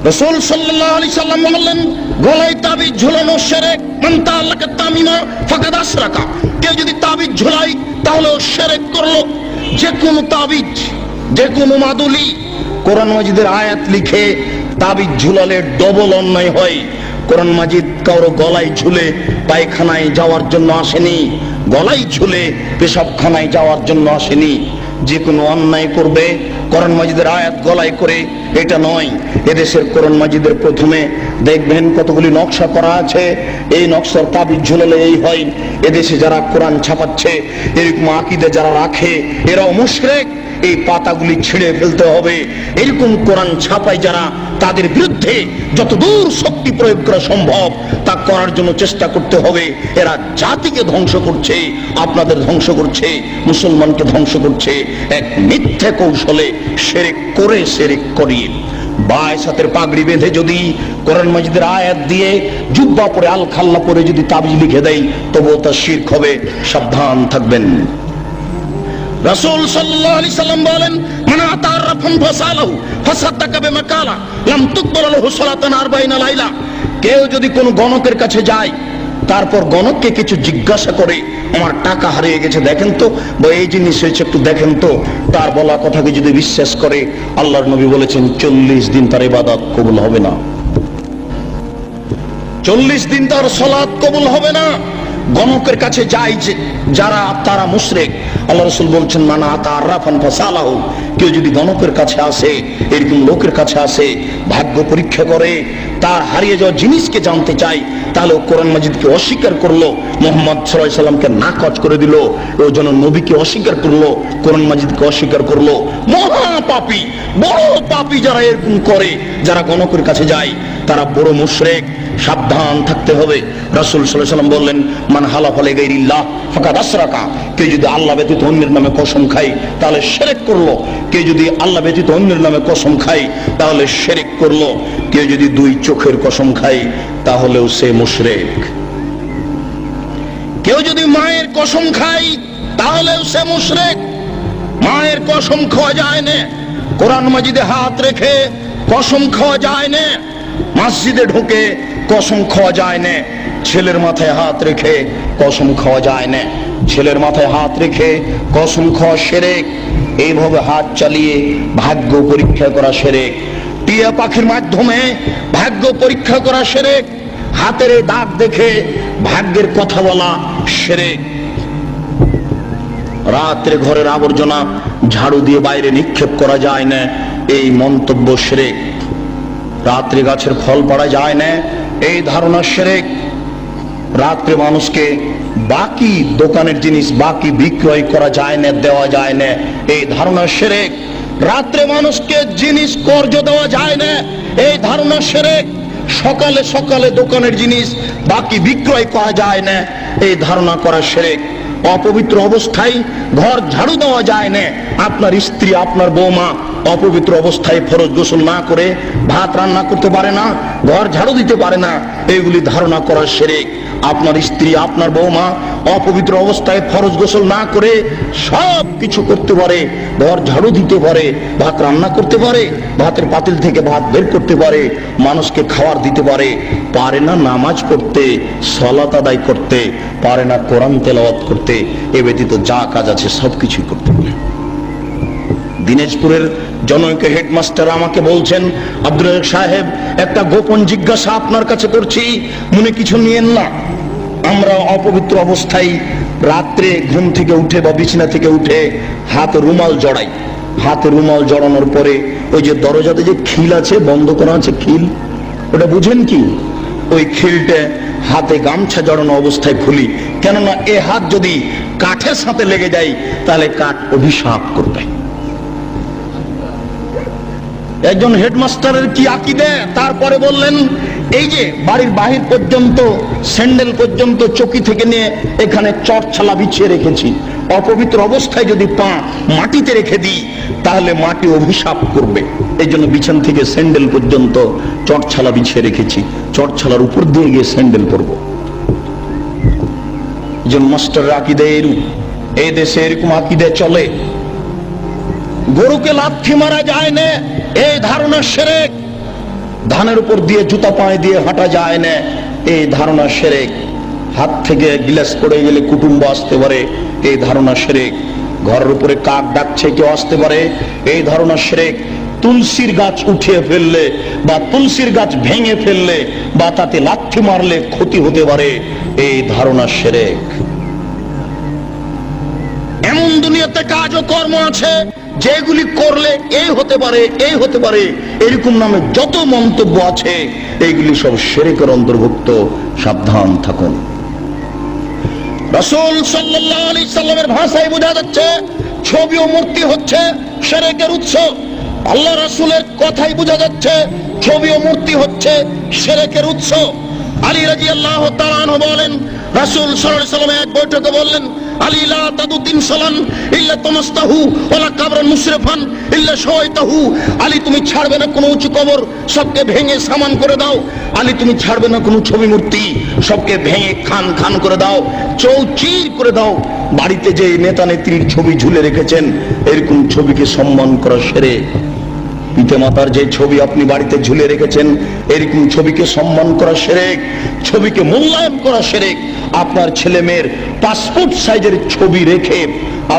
রাসূল সাল্লাল্লাহু আলাইহি সাল্লাম বললেন, গলায় তাবিজ ঝুলানো শিরক। মান তাআল্লাকা তামিমা ফাকাদ আশরাকা। কেউ যদি তাবিজ ঝুলায় তাহলে ও শিরক করলো। যে কোনো তাবিজ, যে কোনো মাদুলি, কোরআন মাজিদের আয়াত লিখে তাবিজ ঝুলালে ডবল অন্যায় হয়। কোরআন মাজিদ কারো গলায় ঝুলে পায়খানায় যাওয়ার জন্য আসেনি, গলায় ঝুলে পেশাবখানায় যাওয়ার জন্য আসেনি। যে কোনো অন্যায় করবে কোরআন মাজিদের আয়াত গলায় করে, এটা নয়। এদেশের কোরআন মাজিদের প্রথমে দেখবেন কতগুলি নকশা করা আছে, এই নকশার তাবিজ ঝুলালে এই হয়। এদেশে যারা কোরআন ছাপাচ্ছে, এরকম আকীদা যারা রাখে, এরাও মুশরিক। এই পাতাগুলি ছিঁড়ে ফেলতে হবে। এরকম কোরআন ছাপায় যারা, তাদের বিরুদ্ধে যতদূর শক্তি প্রয়োগ করা সম্ভব তা করার জন্য চেষ্টা করতে হবে। এরা জাতিকে ধ্বংস করছে, আপনাদের ধ্বংস করছে, মুসলমানকে ধ্বংস করছে এক মিথ্যে কৌশলে, শিরক করে শিরক করিয়ে। বায় সাথের পাগড়ি বেঁধে যদি কোরআন মাজিদের আয়াত দিয়ে জুব্বা পরে আল খাল্লা পরে যদি তাবিজ লিখে দেয়, তবুও তা শিরক হবে। সাবধান থাকবেন। রাসূল সাল্লাল্লাহু আলাইহি সাল্লাম বলেন, মান আতা আররাফান ফাসালাহু ফাসাদ্দাকা বিমা কালা লাম তুকবাল লাহু সালাতান 40 লাইলা। কেউ যদি কোনো গণকের কাছে যায়, তারপর গণককে কিছু জিজ্ঞাসা করে, আমার টাকা হারিয়ে গেছে দেখেন তো, বা এই জিনিস হয়েছে একটু দেখেন তো, তার বলা কথাকে যদি বিশ্বাস করে, আল্লাহর নবী বলেছেন 40 দিন তার ইবাদত কবুল হবে না। 40 দিন তার সালাত কবুল হবে না। গণকের কাছে যায় যারা, তারা মুশরিক। আল্লাহ রাসূল বলছেন, মান আতা আররাফান ফাসালাহু। কেউ যদি গণকের কাছে আসে, এরকম লোকের কাছে আসে, ভাগ্য পরীক্ষা করে, তার হারিয়ে যাওয়া জিনিসকে জানতে চায়, তাহলে ও কোরআন মাজিদকে অস্বীকার করলো, মুহাম্মদ সাল্লাল্লাহু আলাইহি সাল্লামকে নাকচ করে দিল, ও যেন নবীকে অস্বীকার করলো, কোরআন মাজিদকে অস্বীকার করলো। মহা পাপী, বড় পাপী যারা এরকম করে, যারা গণকের কাছে যায়, তারা বড় মুশরিক। সাবধান থাকতে হবে। রাসূল সাল্লাল্লাহু আলাইহি সাল্লাম বললেন, মান হালাফা লিগাইরিল্লাহ ফাকাদ আশরাকা। কেউ যদি আল্লাহ ব্যতীত অন্যের নামে কসম খায়, তাহলে শিরক করলো। কেউ যদি আল্লাহ ব্যতীত অন্যের নামে কসম খায়, তাহলে শিরক করলো। কেউ যদি দুই চোখের কসম খায়, তাহলেও সে মুশরিক। কেউ যদি মায়ের কসম খায়, তাহলেও সে মুশরিক। মায়ের কসম খাওয়া যায় না, কোরআন মাজিদে হাত রেখে কসম খাওয়া যায় না, মসজিদে ঢুকে কসম খাওয়া যায় না, ছেলের মাথায় হাত রেখে কসম খাওয়া যায় না, ছেলের মাথায় হাত রেখে কসম খাওয়া শিরক। এইভাবে হাত চালিয়ে ভাগ্য পরীক্ষা করা শিরক। টিয়া পাখির মাধ্যমে ভাগ্য পরীক্ষা করা শিরক। হাতের দাগ দেখে ভাগ্যের কথা বলা শিরক। রাত্রে ঘরের আবর্জনা ঝাড়ু দিয়ে বাইরে নিক্ষেপ করা যায় না, এই মন্তব্য শিরক। রাত্রে গাছের ফল পাড়া যায় না, এই ধারণা শিরক। রাত্রে মানুষকে বাকি দোকানের জিনিস বাকি বিক্রয় করা যায় না, দেওয়া যায় না, এই ধারণা শিরক। রাত্রে মানুষকে জিনিস কর্জ দেওয়া যায় না, এই ধারণা শিরক। সকালে সকালে দোকানের জিনিস বাকি বিক্রয় করা যায় না, এই ধারণা করা শিরক। অপবিত্র অবস্থায় ঘর ঝাড়ু দেওয়া যায় না। আপনার স্ত্রী, আপনার বৌমা অপবিত্র অবস্থায় ফরজ গোসল না করে ভাত রান্না করতে পারে না, ঘর ঝাড়ু দিতে পারে না, এইগুলি ধারণা করা শিরক। আপনার স্ত্রী, আপনার বৌমা অপবিত্র অবস্থায় ফরজ গোসল না করে সব কিছু করতে পারে, ঘর ঝাড়ু দিতে পারে, ভাত রান্না করতে পারে, ভাতের পাতিল থেকে ভাত বের করতে পারে, মানুষকে খাবার দিতে পারে, পারে না নামাজ পড়তে, সালাত আদায় করতে, পারে না কোরআন তেলাওয়াত করতে, এ ব্যতীত যা কাজ আছে সবকিছুই করতে পারে। দিনাজপুরের জনৈক হেডমাস্টার আমাকে বলছেন, আব্দুল রাজ্জাক সাহেব, একটা গোপন জিজ্ঞাসা আপনার কাছে করছি, মনে কিছু নিয়েন না। আমরা অপবিত্র অবস্থায় রাত্রে ঘুম থেকে উঠে বা বিছানা থেকে উঠে হাতে রুমাল জড়াই। হাতে রুমাল জড়ানোর পরে ওই যে দরজাতে যে খিল আছে, বন্ধ করা আছে খিল, ওটা বুঝেন কি? ওই খিলটা হাতে গামছা জড়ানো অবস্থায় খুলি, কেননা এ হাত যদি কাঠের সাথে লেগে যায় তাহলে কাঠ অভিশাপ করবে। একজন হেডমাস্টারের কি আকীদা! তারপরে বললেন, এই যে বাড়ির বাহির পর্যন্ত, স্যান্ডেল পর্যন্ত চকি থেকে নিয়ে এখানে চটছালা বিছিয়ে রেখেছি, অপবিত্র অবস্থায় যদি পা মাটিতে রেখে দিই তাহলে মাটি অভিশাপ করবে, এই জন্য বিছানা থেকে স্যান্ডেল পর্যন্ত চটছালা বিছিয়ে রেখেছি, চটছালার উপর দিয়ে গিয়ে স্যান্ডেল পরবো। একজন মাস্টারের আকীদা এরূপ। এই দেশে এরকম আকীদা চলে। গরুকে লাথি মারা যায় না, এই ধারণা শিরক। ধানের উপর দিয়ে জুতা পায়ে দিয়ে হাঁটা যায় না, এই ধারণা শিরক। হাত থেকে গ্লাস পড়ে গেলে কুটুম্ব আসতে পারে, এই ধারণা শিরক। ঘরের উপরে কাক ডাকছে কেউ আসতে পারে, এই ধারণা শিরক। তুলসীর গাছ উঠিয়ে ফেললে বা তুলসীর গাছ ভেঙে ফেললে বা তাতে লাথি মারলে ক্ষতি হতে পারে, এই ধারণা শিরক। এমন দুনিয়াতে কাজ ও কর্ম আছে যেগুলি করলে এই হতে পারে, এই হতে পারে, এরকম নামে যত মন্তব্য আছে এইগুলি সব শিরকের অন্তর্ভুক্ত। সাবধান থাকুন। রাসূল সাল্লাল্লাহু আলাইহি সাল্লামের ভাষায় বোঝা যাচ্ছে ছবি ও মূর্তি হচ্ছে শিরকের উৎস। আল্লাহ রাসূলের কথাই বোঝা যাচ্ছে ছবি ও মূর্তি হচ্ছে শিরকের উৎস। আলী রাদিয়াল্লাহু তাআলা আনহু বলেন, রাসূল সাল্লাল্লাহু আলাইহি সাল্লাম এক বৈঠকে বললেন, আলী লা তাদু তিমসালান ইল্লা তামাসতাহু ওয়ালা কাবরান মুশরিফান ইল্লা শাওয়াইতাহু। আলী তুমি ছাড়বে না কোনো উঁচু কবর, সবকে ভেঙে সামান করে দাও। আলী তুমি ছাড়বে না কোনো ছবি মূর্তি, সবকে ভেঙে খান খান করে দাও, চৌচির করে দাও। বাড়িতে যে নেতা নেত্রীর ছবি ঝুলে রেখেছেন, এরকম ছবিকে সম্মান করা শিরক। পিতামাতার যে ছবি আপনি বাড়িতে ঝুলে রেখেছেন, এরকম ছবিকে সম্মান করা শিরক, ছবিকে মূল্যায়ন করা শিরক। আপনার ছেলে মেয়ের পাসপোর্ট সাইজের ছবি রেখে,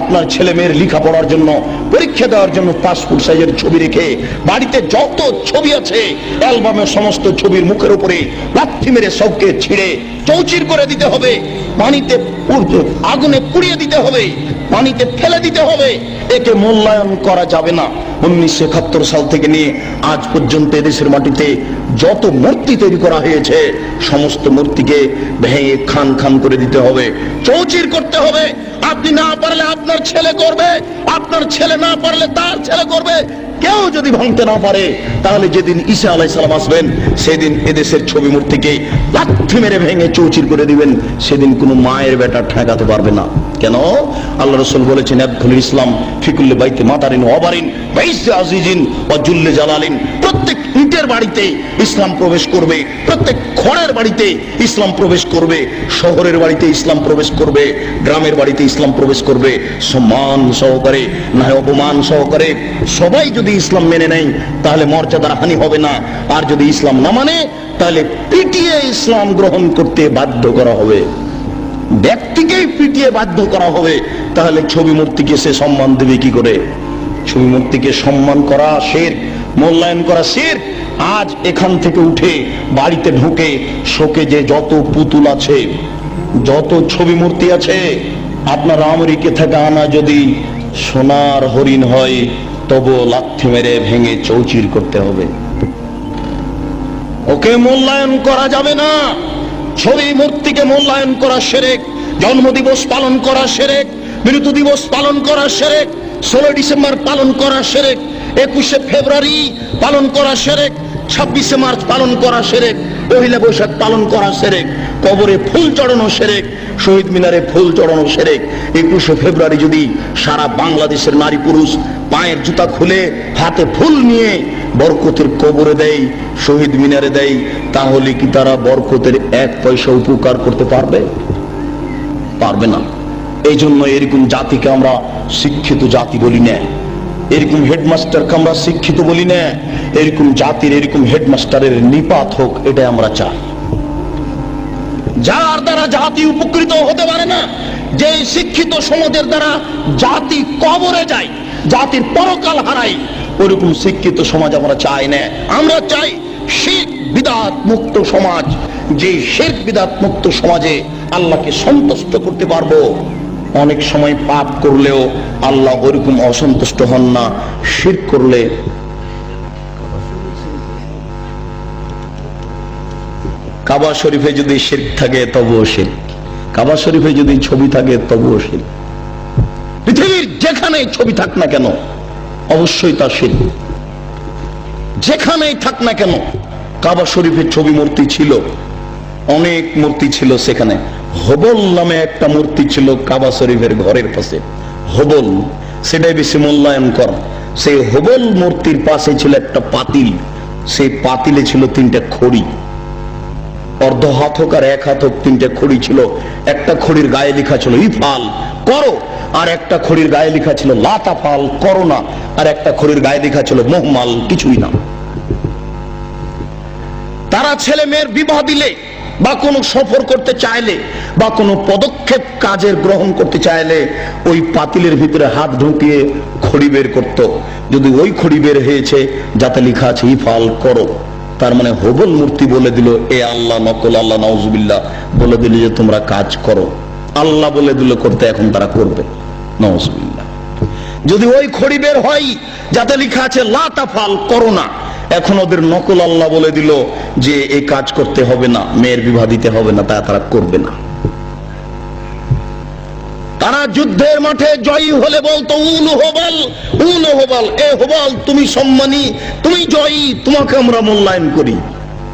আপনার ছেলে মেয়ের লেখাপড়ার জন্য, পরীক্ষা দেওয়ার জন্য পাসপোর্ট সাইজের ছবি রেখে বাড়িতে যত ছবি আছে অ্যালবামের সমস্ত ছবির মুখের উপরে লাথি মেরে সবকে ছিঁড়ে চৌচির করে দিতে হবে, পানিতে আগুনে পুড়িয়ে দিতে হবে, পানিতে ফেলে দিতে হবে। একে মূল্যায়ন করা যাবে না। 1971 সাল থেকে নিয়ে আজ পর্যন্ত এদেশের মাটিতে যত মূর্তি তৈরি করা হয়েছে সমস্ত মূর্তিকে ভেঙে খান খান করে দিতে হবে, চৌচির করতে হবে। আপনি না পারলে আপনার ছেলে করবে, আপনার ছেলে না পারলে তার ছেলে করবে। কেউ যদি ভাঙতে না পারে, তাহলে যেদিন ঈসা আলাইহিস সালাম আসবেন সেদিন এদেশের ছবি মূর্তিকে লাথি মেরে ভেঙে চৌচির করে দিবেন। সেদিন কোনো মায়ের বেটা ঠেকাতে পারবে না। কেন? আল্লাহ রাসূল বলেছেন, ইয়াদখুলুল ইসলাম ফি কুল্লি বাইতি মাতারিন ওয়া বারিন ওয়া ইজ্জি আজিজিন ওয়া জুল্লি জালালিন। প্রত্যেক ইটের বাড়িতে ইসলাম প্রবেশ করবে, প্রত্যেক খড়ের বাড়িতে ইসলাম প্রবেশ করবে, শহরের বাড়িতে ইসলাম প্রবেশ করবে, গ্রামের বাড়িতে ইসলাম প্রবেশ করবে। সম্মান সহকারে, না অপমান সহকারে সবাই যদি ইসলাম মেনে নেয় তাহলে মর্যাদার হানি হবে না। আর যদি ইসলাম না মানে তাহলে পিটিয়ে ইসলাম গ্রহণ করতে বাধ্য করা হবে, ব্যক্তিকেই পিটিয়ে বাধ্য করা হবে। তাহলে ছবি মূর্তিকে সে সম্মান দেবে কি করে? ছবি মূর্তিকে সম্মান করা শিরক, মূল্যায়ন করা শিরক। আজ এখান থেকে উঠে বাড়িতে ঢুকে শোকে যে যত পুতুল আছে, যত ছবি মূর্তি আছে, আপনার আমেরিকা থেকে আনা যদি সোনার হরিণ হয় তবু লাথি মেরে ভেঙে চৌচির করতে হবে। ওকে মূল্যায়ন করা যাবে না। ছবি মূর্তিকে মূল্যায়ন করা শিরক। জন্মদিবস পালন করা শিরক, মৃত্যু দিবস পালন করা শিরক, 16 ডিসেম্বর পালন করা শিরক, 21শে ফেব্রুয়ারি পালন করা শিরক, 26শে মার্চ পালন করা শিরক, পহেলা বৈশাখ পালন করা শিরক, কবরে ফুল চড়ানো শিরক, শহীদ মিনারে ফুল চড়ানো শিরক। 21শে ফেব্রুয়ারি যদি সারা বাংলাদেশের নারী পুরুষ পায়ের জুতা খুলে হাতে ফুল নিয়ে বরকতের কবরে দেয়, শহীদ মিনারে দেয়, তাহলে কি তারা বরকতের 1 পয়সা উপকার করতে পারবে? পারবে না। এই জন্য এরকম জাতিকে আমরা শিক্ষিত জাতি বলি না, এরকম হেডমাস্টারকে আমরা শিক্ষিত বলি না। এরকম জাতির, এরকম হেডমাস্টারের নিপাত হোক, এটাই আমরা চাই। যার দ্বারা জাতি উপকৃত হতে পারে না, যে শিক্ষিত সমাজের দ্বারা জাতি কবরে যায়, জাতির পরকাল হারায়, ওরকম শিক্ষিত সমাজ আমরা চাই না। আমরা চাই শিরক বিদআত মুক্ত সমাজ। যে শিরক বিদআত মুক্ত সমাজে আল্লাহকে সন্তুষ্ট করতে পারবো। অনেক সময় পাপ করলেও আল্লাহ ওরকম অসন্তুষ্ট হন না। শিরক করলে কাবা শরীফে যদি শিরক থাকে তবুও শিরক, কাবা শরীফে যদি ছবি থাকে তবুও শিরক। পৃথিবীর যেখানেই ছবি থাক না কেন অবশ্যই তা শিরক। যেখানেই থাক না কেন, কাবা শরীফের ছবি মূর্তি ছিল, অনেক মূর্তি ছিল সেখানে। হবল নামে একটা মূর্তি ছিল কাবা শরীফের ঘরের পাশে, হবল, সেটাই বেশি মূল্যায়ন কর। সেই হবল মূর্তির পাশে ছিল একটা পাতিল, সেই পাতিলে ছিল 3টা খড়ি, অর্ধ হাত হোক আর 1 হাত হোক 3টা খড়ি ছিল। একটা খড়ির গায়ে লেখা ছিল ইফাল, করো, আর একটা খড়ির গায়ে লেখা ছিল লা তাফাল, করো না, আর একটা খড়ির গায়ে লেখা ছিল মুহমাল, কিছুই না। তারা ছেলে মেয়ের বিবাহ দিলে বা কোনো সফর করতে চাইলে বা কোনো পদক্ষেপ কাজের গ্রহণ করতে চাইলে ওই পাতিলের ভিতরে হাত ঢুকিয়ে খড়ি বের করত। যদি ওই খড়ি বের হয়েছে যাতে লেখা আছে ইফাল করো, তার মানে হবল মূর্তি বলে দিল এ আল্লাহ নকল আল্লাহ নাউজুবিল্লাহ বলে দিল যে তোমরা কাজ করো। আল্লাহ বলে দিল করতে, এখন তারা করবে নাউজুবিল্লাহ। যদি ওই খড়ি বের হয় যাতে লেখা আছে লা তাফাল করো না, এখন ওদের নকল আল্লাহ বলে দিল যে এই কাজ করতে হবে না, মেয়ের বিবাহ দিতে হবে না, তা তারা করবে না। তারা যুদ্ধের মাঠে জয়ী হলে বলতো উল হোবাল, উল হোবাল, এ হোবাল তুমি সম্মানী, তুমি জয়ী, তোমাকে আমরা মূল্যায়ন করি।